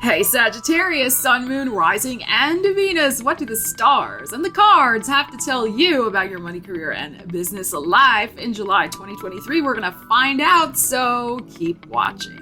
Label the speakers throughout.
Speaker 1: Hey Sagittarius, Sun, Moon, Rising, and Venus. What do the stars and the cards have to tell you about your money, career, and business life in July 2023? We're going to find out, so keep watching.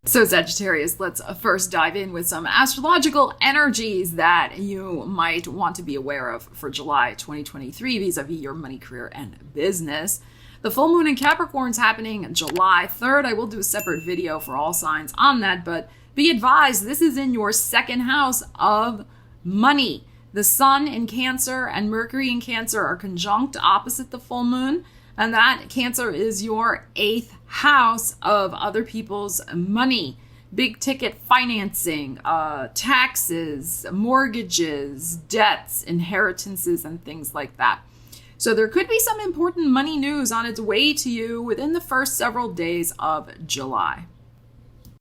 Speaker 1: So Sagittarius, let's first dive in with some astrological energies that you might want to be aware of for July 2023 vis-a-vis your money, career, and business. The full moon in Capricorn is happening July 3rd. I will do a separate video for all signs on that, but be advised, this is in your second house of money. The sun in Cancer and Mercury in Cancer are conjunct opposite the full moon, and that Cancer is your 8th house of other people's money. Big ticket financing, taxes, mortgages, debts, inheritances, and things like that. So there could be some important money news on its way to you within the first several days of July.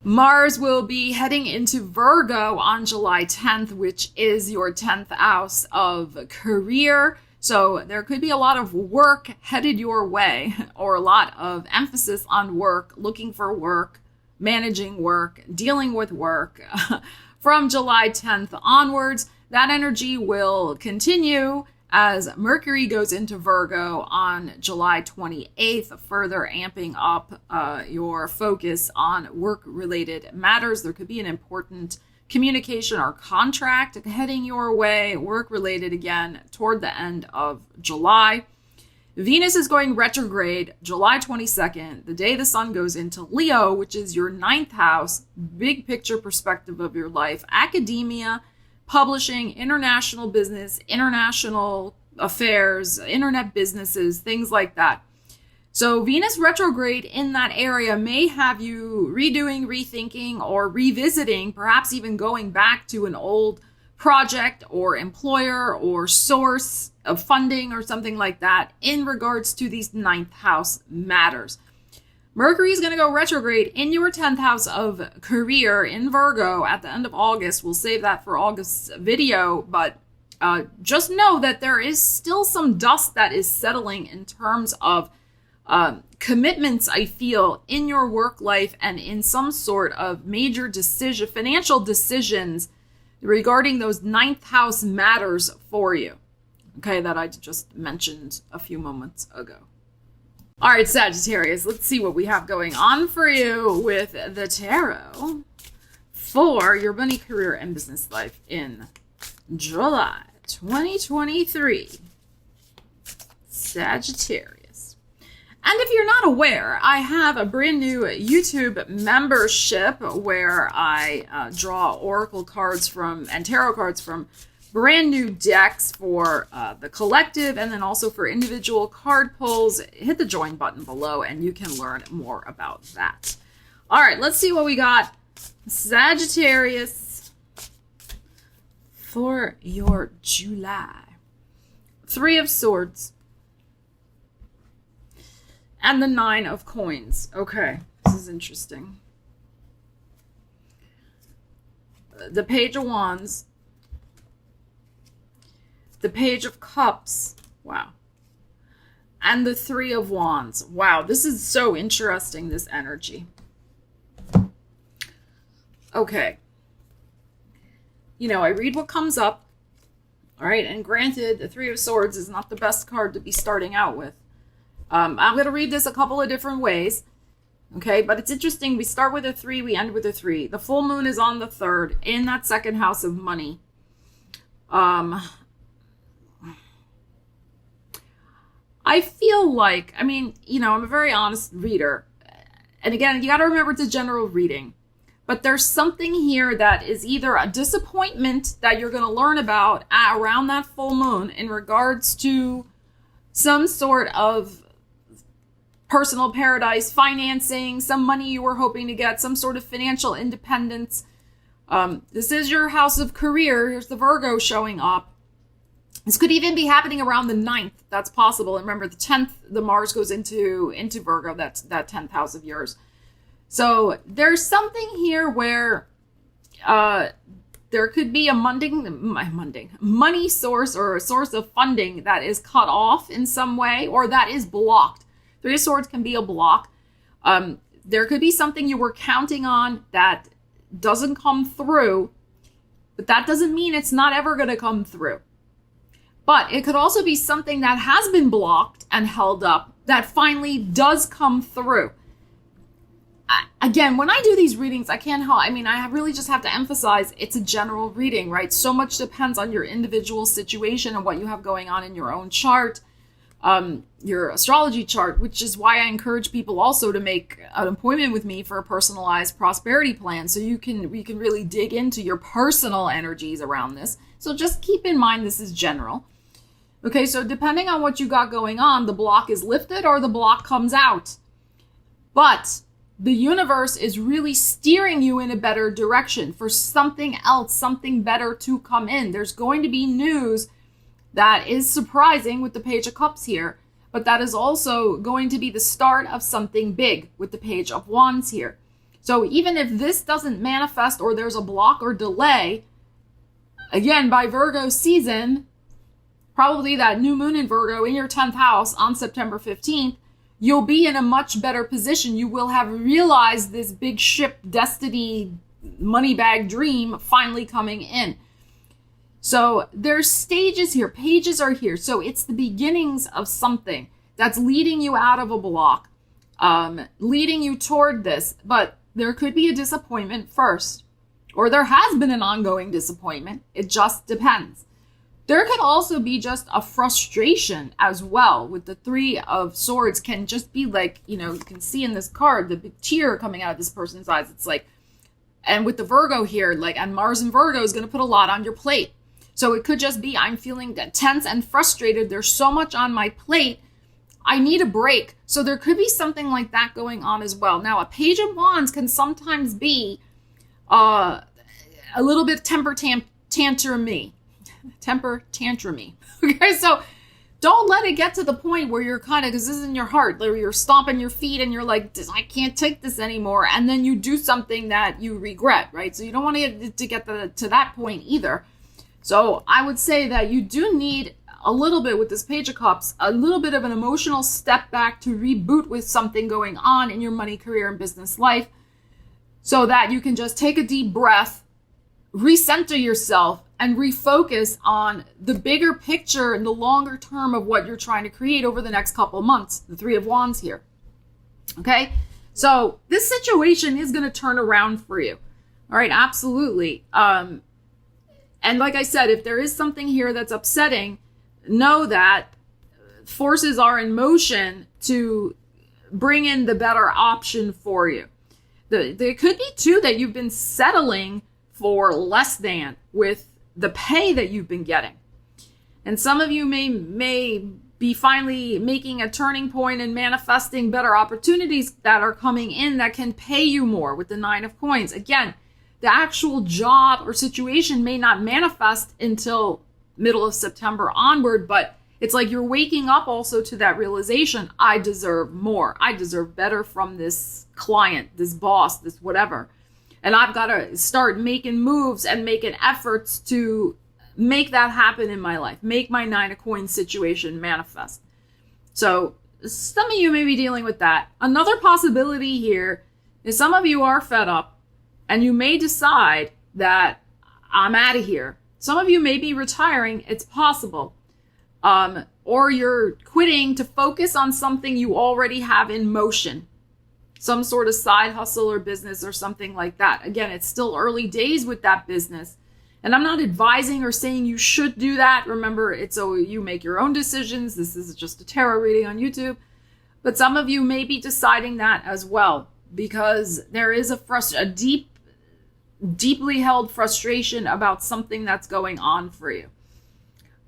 Speaker 1: Mars will be heading into Virgo on July 10th, which is your 10th house of career. So there could be a lot of work headed your way, or a lot of emphasis on work, looking for work, managing work, dealing with work. From July 10th onwards, that energy will continue as Mercury goes into Virgo on July 28th, further amping up your focus on work-related matters. There could be an important communication or contract heading your way, work-related again, toward the end of July. Venus is going retrograde July 22nd, the day the sun goes into Leo, which is your 9th house, big picture perspective of your life, academia, publishing, international business, international affairs, internet businesses, things like that. So Venus retrograde in that area may have you redoing, rethinking, or revisiting, perhaps even going back to an old project or employer or source of funding or something like that in regards to these 9th house matters. Mercury is going to go retrograde in your 10th house of career in Virgo at the end of August. We'll save that for August's video, but just know that there is still some dust that is settling in terms of commitments, I feel, in your work life and in some sort of major financial decisions regarding those 9th house matters for you. Okay, that I just mentioned a few moments ago. All right, Sagittarius, let's see what we have going on for you with the tarot for your money, career, and business life in July 2023. Sagittarius. And if you're not aware, I have a brand new YouTube membership where I draw oracle cards from and tarot cards from brand new decks for the collective, and then also for individual card pulls. Hit the join button below and you can learn more about that. All right, let's see what we got. Sagittarius for your July. 3 of Swords and the 9 of Coins. Okay, this is interesting. The Page of Wands, the Page of Cups, wow, and the 3 of Wands. Wow, this is so interesting, this energy. Okay. You know, I read what comes up, all right, and granted, the 3 of Swords is not the best card to be starting out with. I'm going to read this a couple of different ways, okay, but it's interesting. We start with a 3, we end with a 3. The full moon is on the 3rd in that second house of money. I feel like, I mean, you know, I'm a very honest reader. And again, you got to remember it's a general reading. But there's something here that is either a disappointment that you're going to learn about around that full moon in regards to some sort of personal paradise, financing, some money you were hoping to get, some sort of financial independence. This is your house of career. Here's the Virgo showing up. This could even be happening around the 9th. That's possible. And remember, the 10th, the Mars goes into Virgo. That's that 10th house of yours. So there's something here where there could be a money source or a source of funding that is cut off in some way, or that is blocked. 3 of Swords can be a block. There could be something you were counting on that doesn't come through, but that doesn't mean it's not ever going to come through. But it could also be something that has been blocked and held up that finally does come through. Again, when I do these readings, I can't help. I mean, I really just have to emphasize it's a general reading, right? So much depends on your individual situation and what you have going on in your own chart, your astrology chart, which is why I encourage people also to make an appointment with me for a personalized prosperity plan, so we can really dig into your personal energies around this. So just keep in mind this is general. Okay, so depending on what you got going on, the block is lifted or the block comes out. But the universe is really steering you in a better direction for something else, something better to come in. There's going to be news that is surprising with the Page of Cups here, but that is also going to be the start of something big with the Page of Wands here. So even if this doesn't manifest or there's a block or delay, again, by Virgo season, probably that new moon in Virgo in your 10th house on September 15th, you'll be in a much better position. You will have realized this big ship, destiny, money bag dream finally coming in. So there's stages here. Pages are here. So it's the beginnings of something that's leading you out of a block, leading you toward this. But there could be a disappointment first, or there has been an ongoing disappointment. It just depends. There could also be just a frustration as well with the Three of Swords. Can just be like, you can see in this card, the big tear coming out of this person's eyes. It's like, and with the Virgo here, and Mars and Virgo is going to put a lot on your plate. So it could just be, I'm feeling tense and frustrated. There's so much on my plate. I need a break. So there could be something like that going on as well. Now, a Page of Wands can sometimes be a little bit temper tantrum-y. Okay, so don't let it get to the point where you're kind of, because this is in your heart, where you're stomping your feet and you're like, I can't take this anymore. And then you do something that you regret, right? So you don't want to get to that point either. So I would say that you do need a little bit with this Page of Cups, a little bit of an emotional step back to reboot with something going on in your money, career, and business life, so that you can just take a deep breath, recenter yourself, and refocus on the bigger picture and the longer term of what you're trying to create over the next couple of months. The Three of Wands here. Okay? So this situation is going to turn around for you. All right, absolutely. And like I said, if there is something here that's upsetting, know that forces are in motion to bring in the better option for you. There could be too that you've been settling for less than with the pay that you've been getting. And some of you may be finally making a turning point and manifesting better opportunities that are coming in that can pay you more with the Nine of Coins. Again, the actual job or situation may not manifest until middle of September onward, but it's like you're waking up also to that realization, I deserve more. I deserve better from this client, this boss, this whatever. And I've got to start making moves and making efforts to make that happen in my life, make my Nine of Coins situation manifest. So some of you may be dealing with that. Another possibility here is some of you are fed up and you may decide that I'm out of here. Some of you may be retiring. It's possible. Or you're quitting to focus on something you already have in motion. Some sort of side hustle or business or something like that. Again, it's still early days with that business. And I'm not advising or saying you should do that. Remember, it's so you make your own decisions. This is just a tarot reading on YouTube. But some of you may be deciding that as well, because there is a deeply held frustration about something that's going on for you.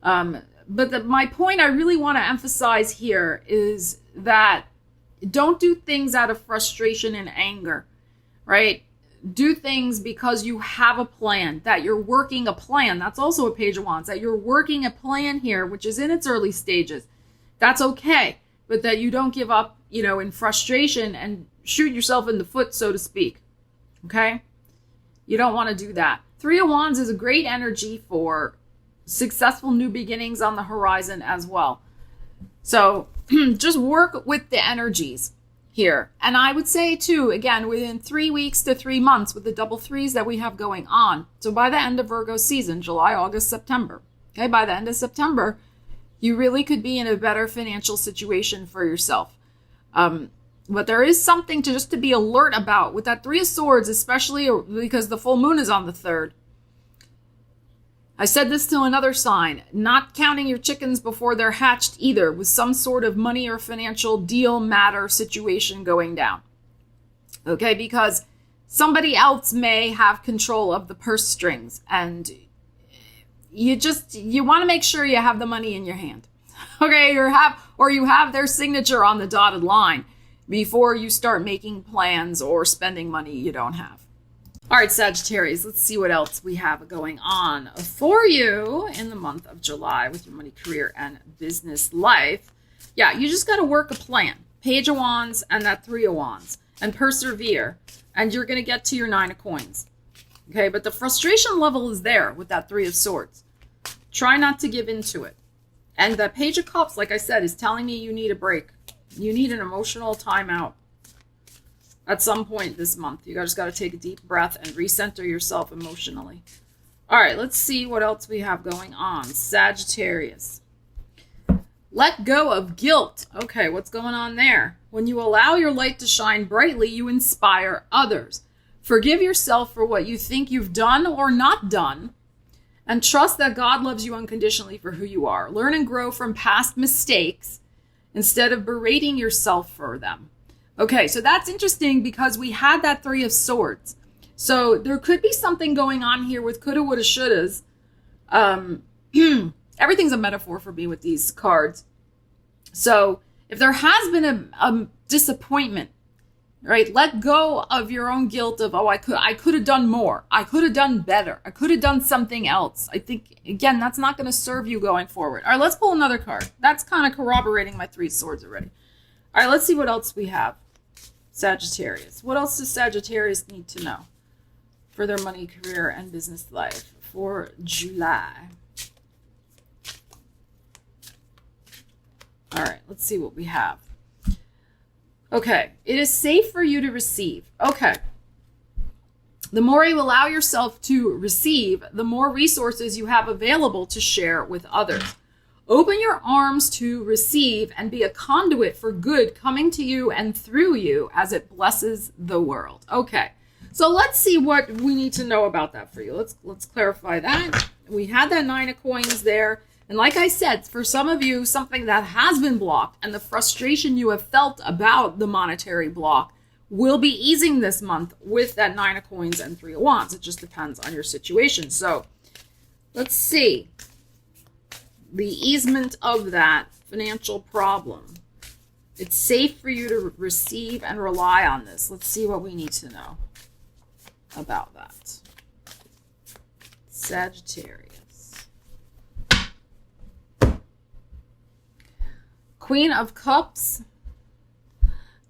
Speaker 1: But my point I really want to emphasize here is that don't do things out of frustration and anger, right? Do things because you have a plan, that you're working a plan. That's also a Page of Wands, that you're working a plan here, which is in its early stages. That's okay, but that you don't give up, in frustration and shoot yourself in the foot, so to speak, okay? You don't want to do that. Three of Wands is a great energy for successful new beginnings on the horizon as well. So just work with the energies. here. And I would say too, again, within 3 weeks to 3 months with the double threes that we have going on. So by the end of Virgo season, July, August, September, okay, by the end of September, you really could be in a better financial situation for yourself. But there is something to be alert about with that Three of Swords, especially because the full moon is on the 3rd. I said this to another sign, not counting your chickens before they're hatched either, with some sort of money or financial deal matter situation going down. Okay, because somebody else may have control of the purse strings, and you want to make sure you have the money in your hand. Okay, you have their signature on the dotted line before you start making plans or spending money you don't have. All right, Sagittarius, let's see what else we have going on for you in the month of July with your money, career, and business life. Yeah, you just got to work a plan. Page of Wands and that Three of Wands, and persevere, and you're going to get to your Nine of Coins. Okay, but the frustration level is there with that Three of Swords. Try not to give into it. And that Page of Cups, like I said, is telling me you need a break. You need an emotional timeout. At some point this month, you just got to take a deep breath and recenter yourself emotionally. All right, let's see what else we have going on. Sagittarius. Let go of guilt. Okay, what's going on there? When you allow your light to shine brightly, you inspire others. Forgive yourself for what you think you've done or not done, and trust that God loves you unconditionally for who you are. Learn and grow from past mistakes instead of berating yourself for them. Okay, so that's interesting because we had that Three of Swords. So there could be something going on here with coulda, woulda, shouldas. Everything's a metaphor for me with these cards. So if there has been a disappointment, right, let go of your own guilt of, I could have done more. I could have done better. I could have done something else. I think, again, that's not going to serve you going forward. All right, let's pull another card. That's kind of corroborating my Three of Swords already. All right, let's see what else we have. Sagittarius. What else does Sagittarius need to know for their money, career, and business life for July? All right, let's see what we have. Okay, it is safe for you to receive. Okay. The more you allow yourself to receive, the more resources you have available to share with others. Open your arms to receive and be a conduit for good coming to you and through you as it blesses the world. Okay, so let's see what we need to know about that for you. Let's clarify that. We had that Nine of Coins there. And like I said, for some of you, something that has been blocked and the frustration you have felt about the monetary block will be easing this month with that Nine of Coins and Three of Wands. It just depends on your situation. So let's see. The easement of that financial problem. It's safe for you to receive and rely on this. Let's see what we need to know about that. Sagittarius. Queen of Cups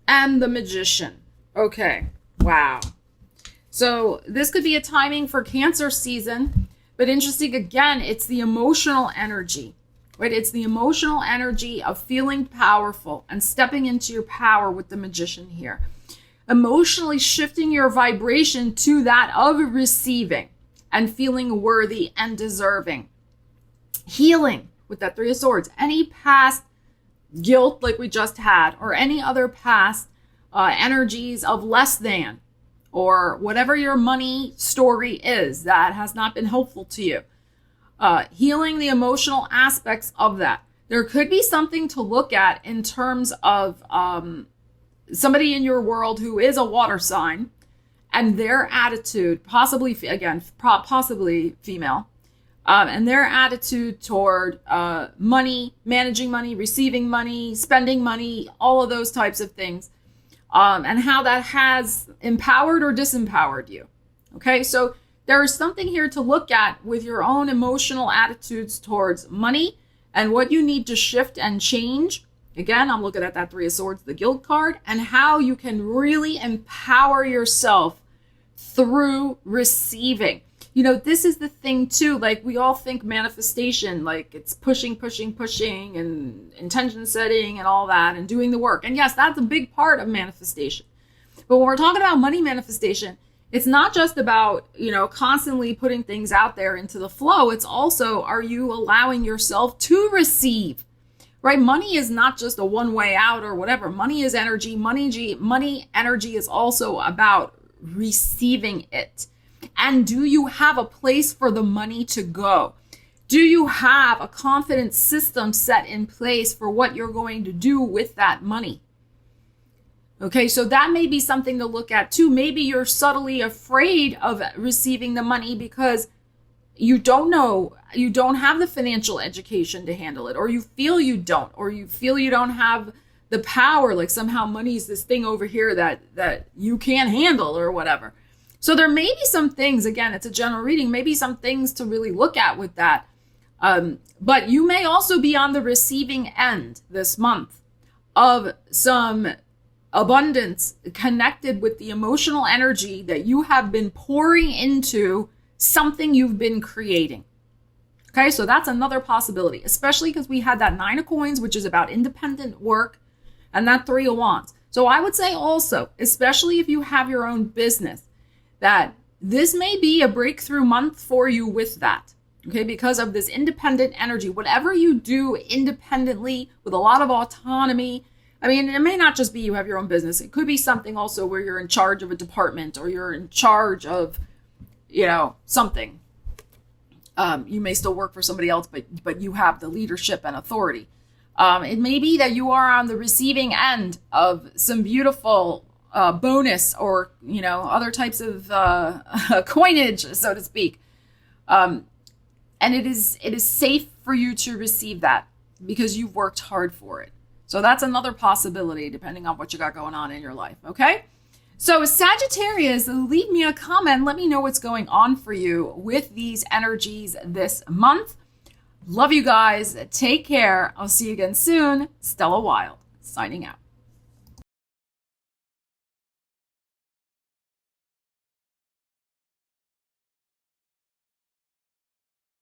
Speaker 1: and the Magician. Okay, wow. So this could be a timing for Cancer season. But interesting, again, it's the emotional energy, right? It's the emotional energy of feeling powerful and stepping into your power with the Magician here. Emotionally shifting your vibration to that of receiving and feeling worthy and deserving. Healing with that Three of Swords. Any past guilt like we just had, or any other past energies of less than, or whatever your money story is that has not been helpful to you. Healing the emotional aspects of that. There could be something to look at in terms of somebody in your world who is a water sign and their attitude, possibly female, and their attitude toward money, managing money, receiving money, spending money, all of those types of things. And how that has empowered or disempowered you. Okay, so there is something here to look at with your own emotional attitudes towards money and what you need to shift and change. Again, I'm looking at that Three of Swords, the guilt card, and how you can really empower yourself through receiving. This is the thing too. Like, we all think manifestation, like it's pushing, and intention setting and all that and doing the work. And yes, that's a big part of manifestation. But when we're talking about money manifestation, it's not just about, constantly putting things out there into the flow. It's also, are you allowing yourself to receive, right? Money is not just a one way out or whatever. Money is energy. Money energy is also about receiving it. And do you have a place for the money to go? Do you have a confident system set in place for what you're going to do with that money? Okay, so that may be something to look at too. Maybe you're subtly afraid of receiving the money because you don't know, you don't have the financial education to handle it, or you feel you don't, or you feel you don't have the power, like somehow money is this thing over here that you can't handle or whatever. So there may be some things, again, it's a general reading, maybe some things to really look at with that. But you may also be on the receiving end this month of some abundance connected with the emotional energy that you have been pouring into something you've been creating. Okay, so that's another possibility, especially because we had that 9 of coins, which is about independent work, and that 3 of wands. So I would say also, especially if you have your own business, that this may be a breakthrough month for you with that. Okay, because of this independent energy, whatever you do independently with a lot of autonomy. I mean, it may not just be you have your own business. It could be something also where you're in charge of a department or you're in charge of, something. You may still work for somebody else, but you have the leadership and authority. It may be that you are on the receiving end of some beautiful bonus or, other types of coinage, so to speak. And it is safe for you to receive that because you've worked hard for it. So that's another possibility depending on what you got going on in your life, okay? So Sagittarius, leave me a comment. Let me know what's going on for you with these energies this month. Love you guys. Take care. I'll see you again soon. Stella Wilde, signing out.